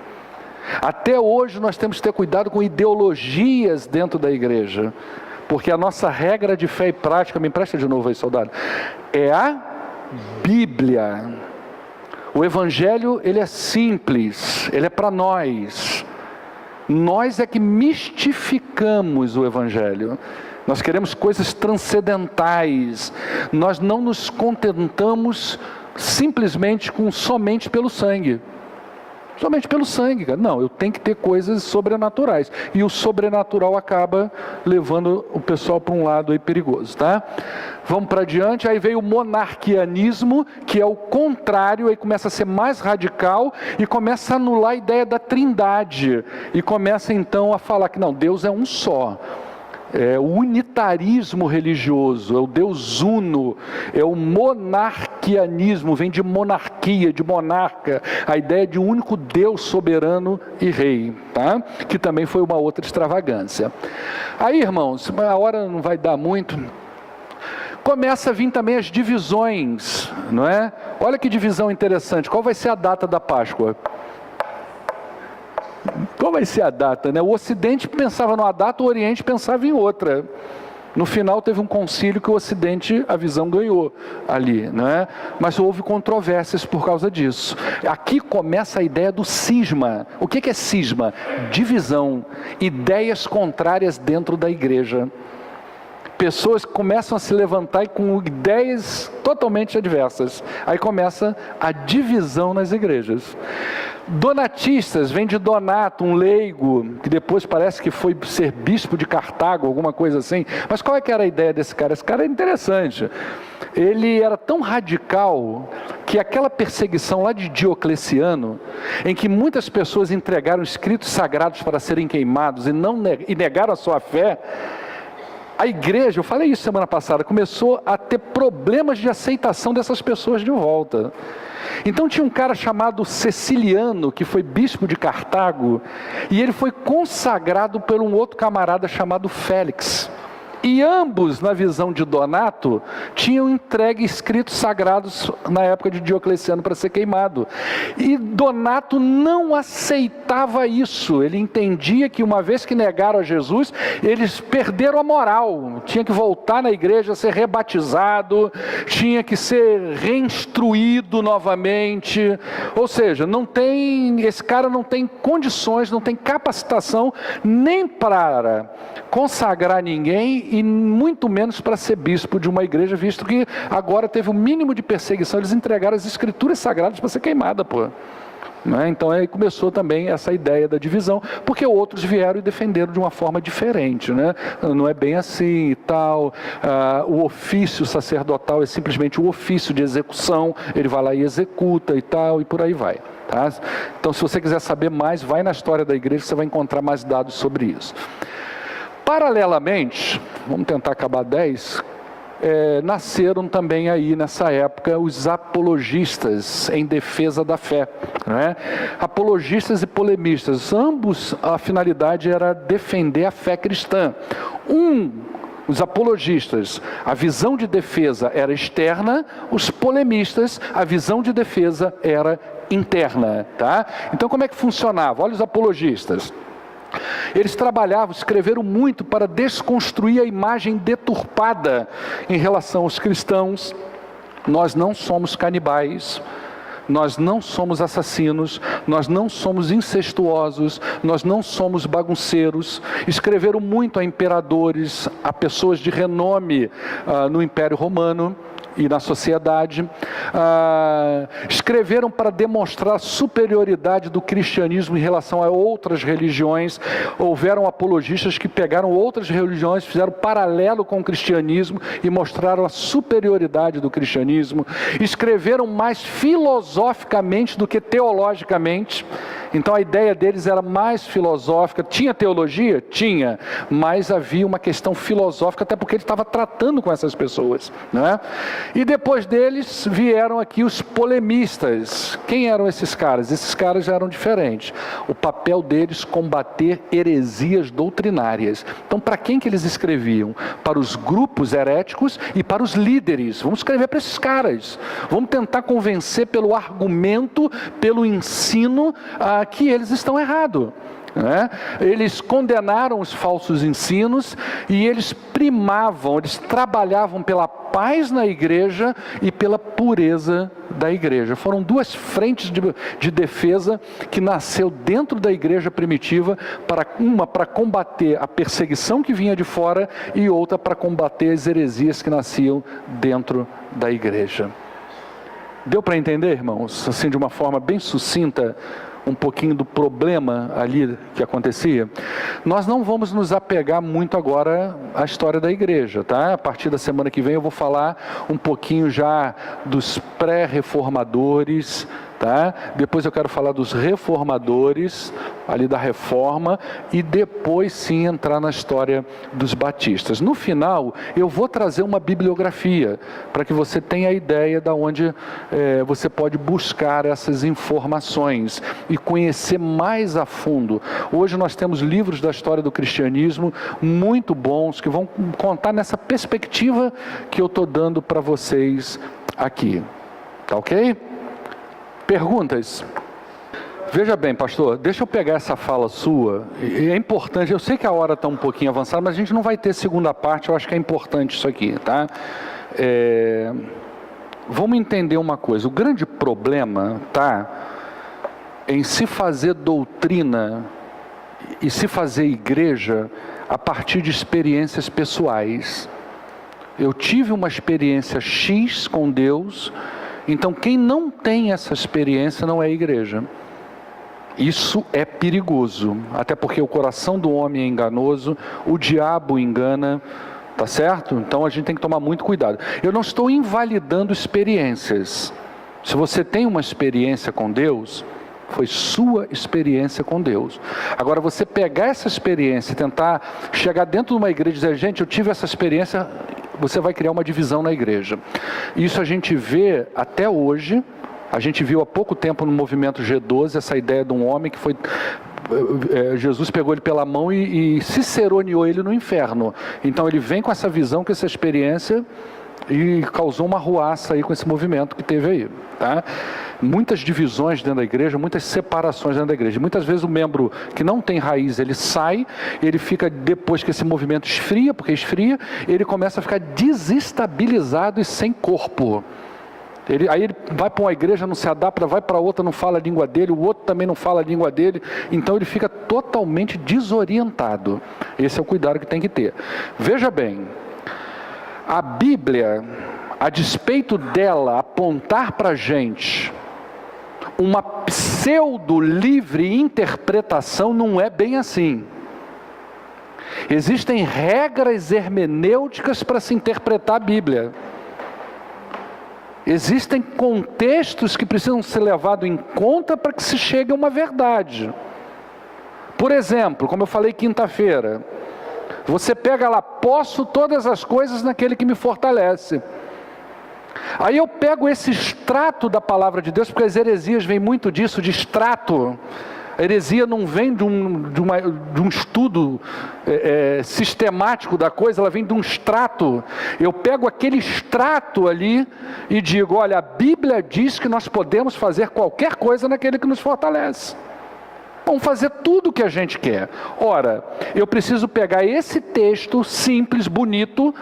Até hoje nós temos que ter cuidado com ideologias dentro da igreja. Porque a nossa regra de fé e prática, me empresta de novo aí, soldado, é a Bíblia. O Evangelho, ele é simples, ele é para nós. Nós é que mistificamos o Evangelho. Nós queremos coisas transcendentais. Nós não nos contentamos simplesmente somente pelo sangue. Somente pelo sangue, cara. Não, eu tenho que ter coisas sobrenaturais. E o sobrenatural acaba levando o pessoal para um lado aí perigoso, tá? Vamos para adiante. Aí veio o monarquianismo, que é o contrário, aí começa a ser mais radical e começa a anular a ideia da trindade. E começa então a falar que não, Deus é um só. É o unitarismo religioso, é o Deus uno, é o monarquianismo, vem de monarquia, de monarca, a ideia de um único Deus soberano e rei, tá? Que também foi uma outra extravagância. Aí, irmãos, a hora não vai dar muito, começa a vir também as divisões, não é? Olha que divisão interessante, qual vai ser a data da Páscoa? Qual vai ser a data, né? O Ocidente pensava numa data, o Oriente pensava em outra. No final teve um concílio que o Ocidente, a visão ganhou ali, né? Mas houve controvérsias por causa disso. Aqui começa a ideia do cisma. O que é cisma? Divisão, ideias contrárias dentro da igreja. Pessoas começam a se levantar com ideias totalmente adversas. Aí começa a divisão nas igrejas. Donatistas, vem de Donato, um leigo, que depois parece que foi ser bispo de Cartago, alguma coisa assim. Mas qual é que era a ideia desse cara? Esse cara é interessante. Ele era tão radical que aquela perseguição lá de Diocleciano, em que muitas pessoas entregaram escritos sagrados para serem queimados e negaram a sua fé, a igreja, eu falei isso semana passada, começou a ter problemas de aceitação dessas pessoas de volta. Então tinha um cara chamado Ceciliano, que foi bispo de Cartago, e ele foi consagrado por um outro camarada chamado Félix. E ambos, na visão de Donato, tinham entregue escritos sagrados na época de Diocleciano para ser queimado. E Donato não aceitava isso. Ele entendia que uma vez que negaram a Jesus, eles perderam a moral. Tinha que voltar na igreja, ser rebatizado, tinha que ser reinstruído novamente. Ou seja, esse cara não tem condições, não tem capacitação nem para consagrar ninguém e muito menos para ser bispo de uma igreja, visto que agora teve um mínimo de perseguição. Eles entregaram as escrituras sagradas para ser queimada, pô. Né? Então aí começou também essa ideia da divisão, porque outros vieram e defenderam de uma forma diferente, né? Não é bem assim e tal. O ofício sacerdotal é simplesmente o ofício de execução, ele vai lá e executa e tal, e por aí vai. Tá? Então, se você quiser saber mais, vai na história da igreja, você vai encontrar mais dados sobre isso. Paralelamente, vamos tentar acabar 10, nasceram também aí nessa época os apologistas em defesa da fé, né? Apologistas e polemistas, ambos a finalidade era defender a fé cristã. Os apologistas, a visão de defesa era externa, os polemistas, a visão de defesa era interna, tá? Então como é que funcionava? Olha os apologistas. Eles trabalhavam, escreveram muito para desconstruir a imagem deturpada em relação aos cristãos. Nós não somos canibais, nós não somos assassinos, nós não somos incestuosos, nós não somos bagunceiros. Escreveram muito a imperadores, a pessoas de renome no Império Romano e na sociedade. Escreveram para demonstrar a superioridade do cristianismo em relação a outras religiões. Houveram apologistas que pegaram outras religiões, fizeram paralelo com o cristianismo e mostraram a superioridade do cristianismo. Escreveram mais filosoficamente do que teologicamente. Então a ideia deles era mais filosófica. Tinha teologia? Tinha, mas havia uma questão filosófica, até porque ele estava tratando com essas pessoas, né? E depois deles vieram aqui os polemistas. Quem eram esses caras? Esses caras já eram diferentes. O papel deles combater heresias doutrinárias. Então para quem que eles escreviam? Para os grupos heréticos e para os líderes. Vamos escrever para esses caras. Vamos tentar convencer pelo argumento, pelo ensino, que eles estão errados. Né? Eles condenaram os falsos ensinos e eles primavam, eles trabalhavam pela paz na igreja e pela pureza da igreja. Foram duas frentes de defesa que nasceu dentro da igreja primitiva, uma para combater a perseguição que vinha de fora e outra para combater as heresias que nasciam dentro da igreja. Deu para entender, irmãos? Assim, de uma forma bem sucinta, um pouquinho do problema ali que acontecia. Nós não vamos nos apegar muito agora à história da igreja, tá? A partir da semana que vem eu vou falar um pouquinho já dos pré-reformadores, tá? Depois eu quero falar dos reformadores, ali da reforma, e depois sim entrar na história dos batistas. No final, eu vou trazer uma bibliografia, para que você tenha a ideia de onde você pode buscar essas informações e conhecer mais a fundo. Hoje nós temos livros da história do cristianismo muito bons, que vão contar nessa perspectiva que eu estou dando para vocês aqui. Tá ok? Perguntas? Veja bem, pastor, deixa eu pegar essa fala sua. É importante, eu sei que a hora está um pouquinho avançada, mas a gente não vai ter segunda parte, eu acho que é importante isso aqui, tá? Vamos entender uma coisa, o grande problema está em se fazer doutrina e se fazer igreja a partir de experiências pessoais. Eu tive uma experiência X com Deus, então quem não tem essa experiência não é igreja. Isso é perigoso, até porque o coração do homem é enganoso, o diabo engana, tá certo? Então a gente tem que tomar muito cuidado. Eu não estou invalidando experiências. Se você tem uma experiência com Deus, foi sua experiência com Deus. Agora, você pegar essa experiência e tentar chegar dentro de uma igreja e dizer, gente, eu tive essa experiência, você vai criar uma divisão na igreja. Isso a gente vê até hoje. A gente viu há pouco tempo no movimento G12, essa ideia de um homem que foi... Jesus pegou ele pela mão e ciceroneou ele no inferno. Então ele vem com essa visão, com essa experiência, e causou uma ruaça aí com esse movimento que teve aí, tá? Muitas divisões dentro da igreja, muitas separações dentro da igreja. Muitas vezes o membro que não tem raiz, ele sai, ele fica, depois que esse movimento esfria, porque esfria, ele começa a ficar desestabilizado e sem corpo. Aí ele vai para uma igreja, não se adapta, vai para outra, não fala a língua dele, o outro também não fala a língua dele, então ele fica totalmente desorientado. Esse é o cuidado que tem que ter. Veja bem, a Bíblia, a despeito dela apontar para a gente uma pseudo-livre interpretação, não é bem assim. Existem regras hermenêuticas para se interpretar a Bíblia. Existem contextos que precisam ser levados em conta para que se chegue a uma verdade. Por exemplo, como eu falei quinta-feira, você pega lá, posso todas as coisas naquele que me fortalece. Aí eu pego esse extrato da palavra de Deus, porque as heresias vêm muito disso, de extrato. A heresia não vem de um estudo sistemático da coisa, ela vem de um extrato. Eu pego aquele extrato ali e digo, olha, a Bíblia diz que nós podemos fazer qualquer coisa naquele que nos fortalece. Vamos fazer tudo o que a gente quer. Ora, eu preciso pegar esse texto simples, bonito,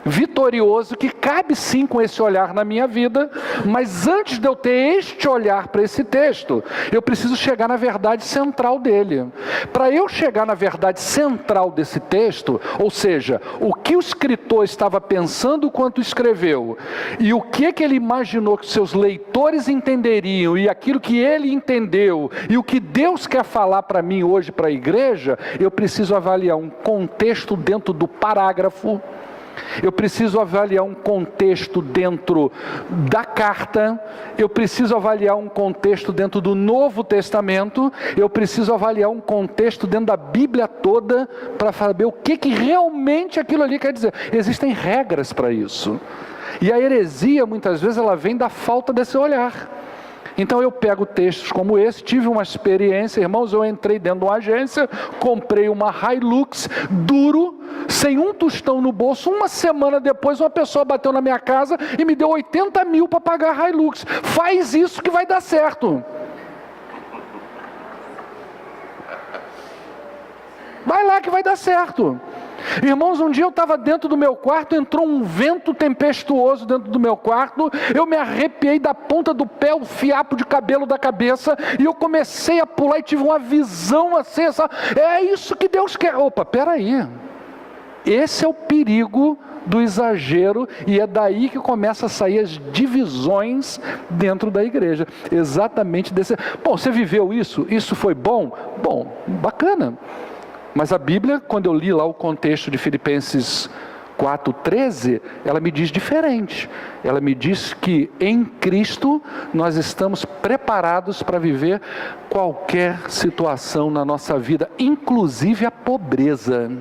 vitorioso, que cabe sim com esse olhar na minha vida, mas antes de eu ter este olhar para esse texto, eu preciso chegar na verdade central dele. Para eu chegar na verdade central desse texto, ou seja, o que o escritor estava pensando quando escreveu, e o que ele imaginou que seus leitores entenderiam, e aquilo que ele entendeu, e o que Deus quer falar para mim hoje, para a igreja, eu preciso avaliar um contexto dentro do parágrafo. Eu preciso avaliar um contexto dentro da carta, eu preciso avaliar um contexto dentro do Novo Testamento, eu preciso avaliar um contexto dentro da Bíblia toda, para saber o que realmente aquilo ali quer dizer. Existem regras para isso. E a heresia, muitas vezes, ela vem da falta desse olhar. Então eu pego textos como esse, tive uma experiência, irmãos, eu entrei dentro de uma agência, comprei uma Hilux, duro, sem um tostão no bolso. Uma semana depois uma pessoa bateu na minha casa e me deu 80 mil para pagar a Hilux. Faz isso que vai dar certo. Vai lá que vai dar certo. Irmãos, um dia eu estava dentro do meu quarto, entrou um vento tempestuoso dentro do meu quarto, eu me arrepiei da ponta do pé, o fiapo de cabelo da cabeça, e eu comecei a pular e tive uma visão assim, é isso que Deus quer. Opa, peraí, esse é o perigo do exagero, e é daí que começa a sair as divisões dentro da igreja, exatamente desse. Bom, você viveu isso? Isso foi bom? Bom, bacana. Mas a Bíblia, quando eu li lá o contexto de Filipenses 4,13, ela me diz diferente. Ela me diz que em Cristo nós estamos preparados para viver qualquer situação na nossa vida, inclusive a pobreza.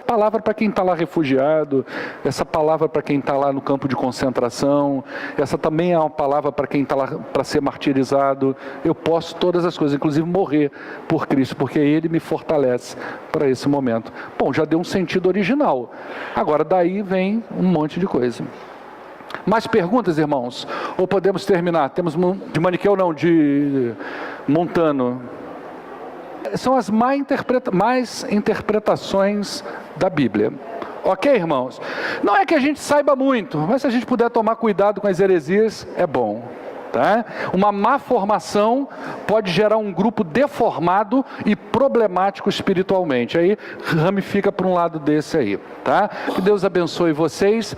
Palavra para quem está lá refugiado, essa palavra para quem está lá no campo de concentração, essa também é uma palavra para quem está lá para ser martirizado. Eu posso todas as coisas, inclusive morrer por Cristo, porque Ele me fortalece para esse momento. Bom, já deu um sentido original. Agora daí vem um monte de coisa. Mais perguntas, irmãos? Ou podemos terminar? Temos de Maniqueu, não, de Montano. São as mais interpretações da Bíblia. Ok, irmãos? Não é que a gente saiba muito, mas se a gente puder tomar cuidado com as heresias, é bom. Tá? Uma má formação pode gerar um grupo deformado e problemático espiritualmente. Aí ramifica para um lado desse aí. Tá? Que Deus abençoe vocês.